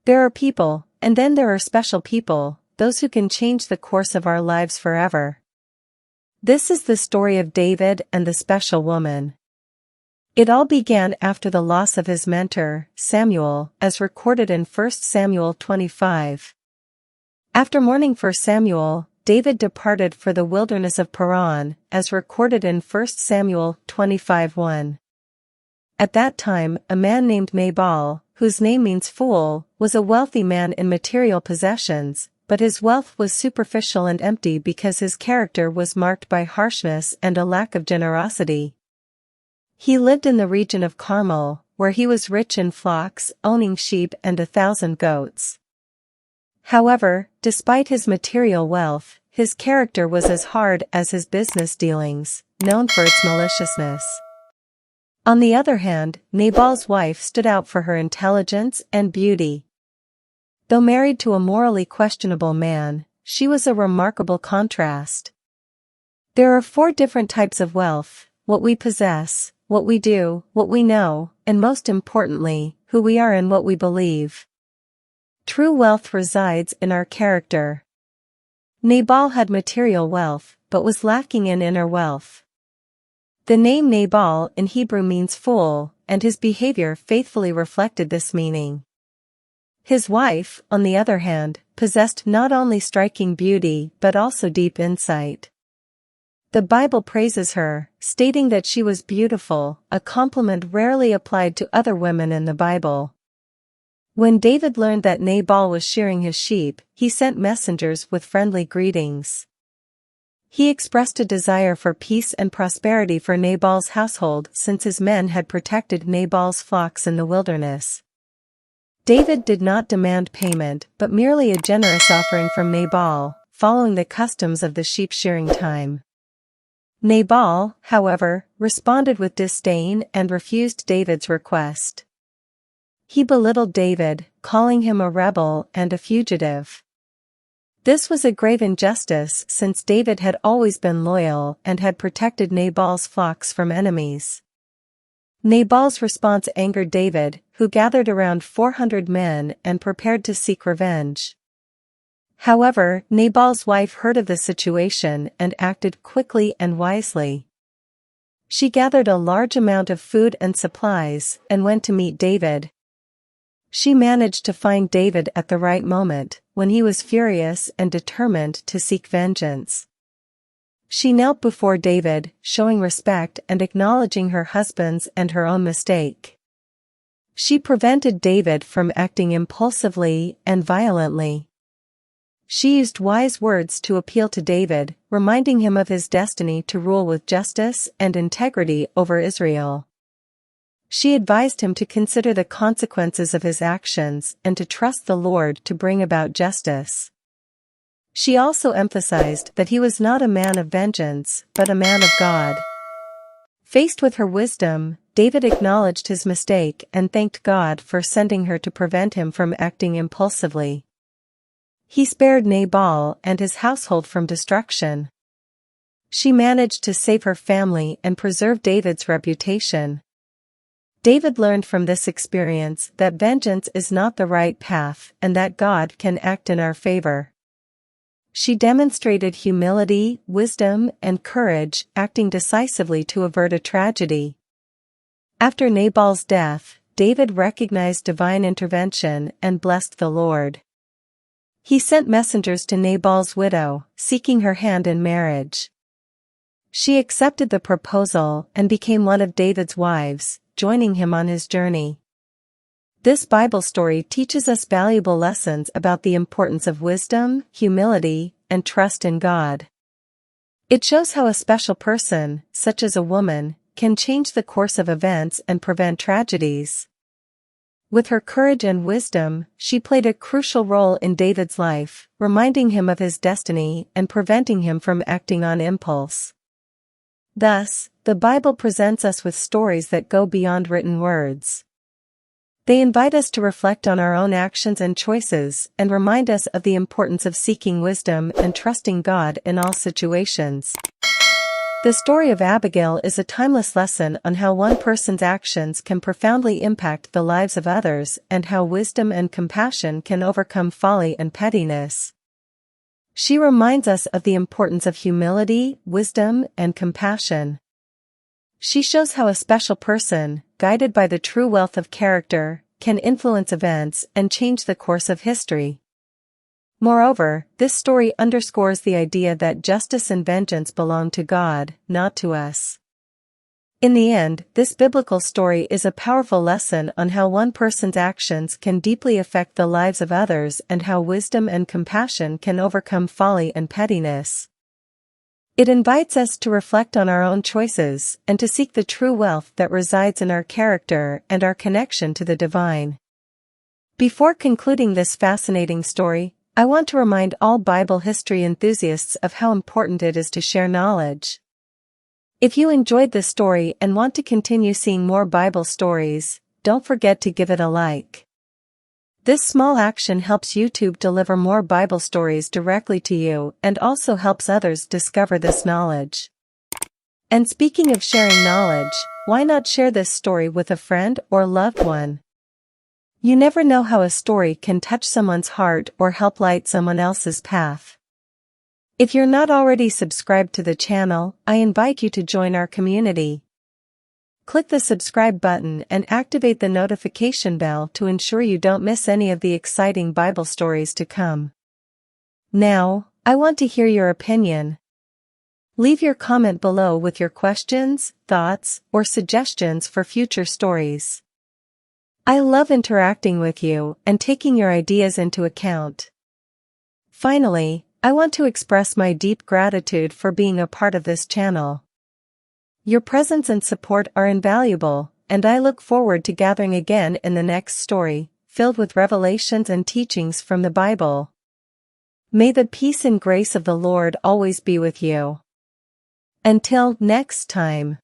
There are people, and then there are special people, those who can change the course of our lives forever. This is the story of David and the special woman. It all began after the loss of his mentor, Samuel, as recorded in 1 Samuel 25. After mourning for Samuel, David departed for the wilderness of Paran, as recorded in 1 Samuel 25:1. At that time, a man named Nabal, whose name means fool, was a wealthy man in material possessions, but his wealth was superficial and empty because his character was marked by harshness and a lack of generosity. He lived in the region of Carmel, where he was rich in flocks, owning sheep and 1,000 goats. However, despite his material wealth, his character was as hard as his business dealings, known for its maliciousness. On the other hand, Nabal's wife stood out for her intelligence and beauty. Though married to a morally questionable man, she was a remarkable contrast. There are 4 different types of wealth: what we possess, what we do, what we know, and most importantly, who we are and what we believe. True wealth resides in our character. Nabal had material wealth, but was lacking in inner wealth. The name Nabal in Hebrew means fool, and his behavior faithfully reflected this meaning. His wife, on the other hand, possessed not only striking beauty but also deep insight. The Bible praises her, stating that she was beautiful, a compliment rarely applied to other women in the Bible. When David learned that Nabal was shearing his sheep, he sent messengers with friendly greetings. He expressed a desire for peace and prosperity for Nabal's household since his men had protected Nabal's flocks in the wilderness. David did not demand payment but merely a generous offering from Nabal, following the customs of the sheep shearing time. Nabal, however, responded with disdain and refused David's request. He belittled David, calling him a rebel and a fugitive. This was a grave injustice since David had always been loyal and had protected Nabal's flocks from enemies. Nabal's response angered David, who gathered around 400 men and prepared to seek revenge. However, Nabal's wife heard of the situation and acted quickly and wisely. She gathered a large amount of food and supplies and went to meet David. She managed to find David at the right moment, when he was furious and determined to seek vengeance. She knelt before David, showing respect and acknowledging her husband's and her own mistake. She prevented David from acting impulsively and violently. She used wise words to appeal to David, reminding him of his destiny to rule with justice and integrity over Israel. She advised him to consider the consequences of his actions and to trust the Lord to bring about justice. She also emphasized that he was not a man of vengeance, but a man of God. Faced with her wisdom, David acknowledged his mistake and thanked God for sending her to prevent him from acting impulsively. He spared Nabal and his household from destruction. She managed to save her family and preserve David's reputation. David learned from this experience that vengeance is not the right path and that God can act in our favor. She demonstrated humility, wisdom, and courage, acting decisively to avert a tragedy. After Nabal's death, David recognized divine intervention and blessed the Lord. He sent messengers to Nabal's widow, seeking her hand in marriage. She accepted the proposal and became one of David's wives, joining him on his journey. This Bible story teaches us valuable lessons about the importance of wisdom, humility, and trust in God. It shows how a special person, such as a woman, can change the course of events and prevent tragedies. With her courage and wisdom, she played a crucial role in David's life, reminding him of his destiny and preventing him from acting on impulse. Thus, the Bible presents us with stories that go beyond written words. They invite us to reflect on our own actions and choices and remind us of the importance of seeking wisdom and trusting God in all situations. The story of Abigail is a timeless lesson on how one person's actions can profoundly impact the lives of others and how wisdom and compassion can overcome folly and pettiness. She reminds us of the importance of humility, wisdom, and compassion. She shows how a special person, guided by the true wealth of character, can influence events and change the course of history. Moreover, this story underscores the idea that justice and vengeance belong to God, not to us. In the end, this biblical story is a powerful lesson on how one person's actions can deeply affect the lives of others and how wisdom and compassion can overcome folly and pettiness. It invites us to reflect on our own choices and to seek the true wealth that resides in our character and our connection to the divine. Before concluding this fascinating story, I want to remind all Bible history enthusiasts of how important it is to share knowledge. If you enjoyed this story and want to continue seeing more Bible stories, don't forget to give it a like. This small action helps YouTube deliver more Bible stories directly to you and also helps others discover this knowledge. And speaking of sharing knowledge, why not share this story with a friend or loved one? You never know how a story can touch someone's heart or help light someone else's path. If you're not already subscribed to the channel, I invite you to join our community. Click the subscribe button and activate the notification bell to ensure you don't miss any of the exciting Bible stories to come. Now, I want to hear your opinion. Leave your comment below with your questions, thoughts, or suggestions for future stories. I love interacting with you and taking your ideas into account. Finally, I want to express my deep gratitude for being a part of this channel. Your presence and support are invaluable, and I look forward to gathering again in the next story, filled with revelations and teachings from the Bible. May the peace and grace of the Lord always be with you. Until next time.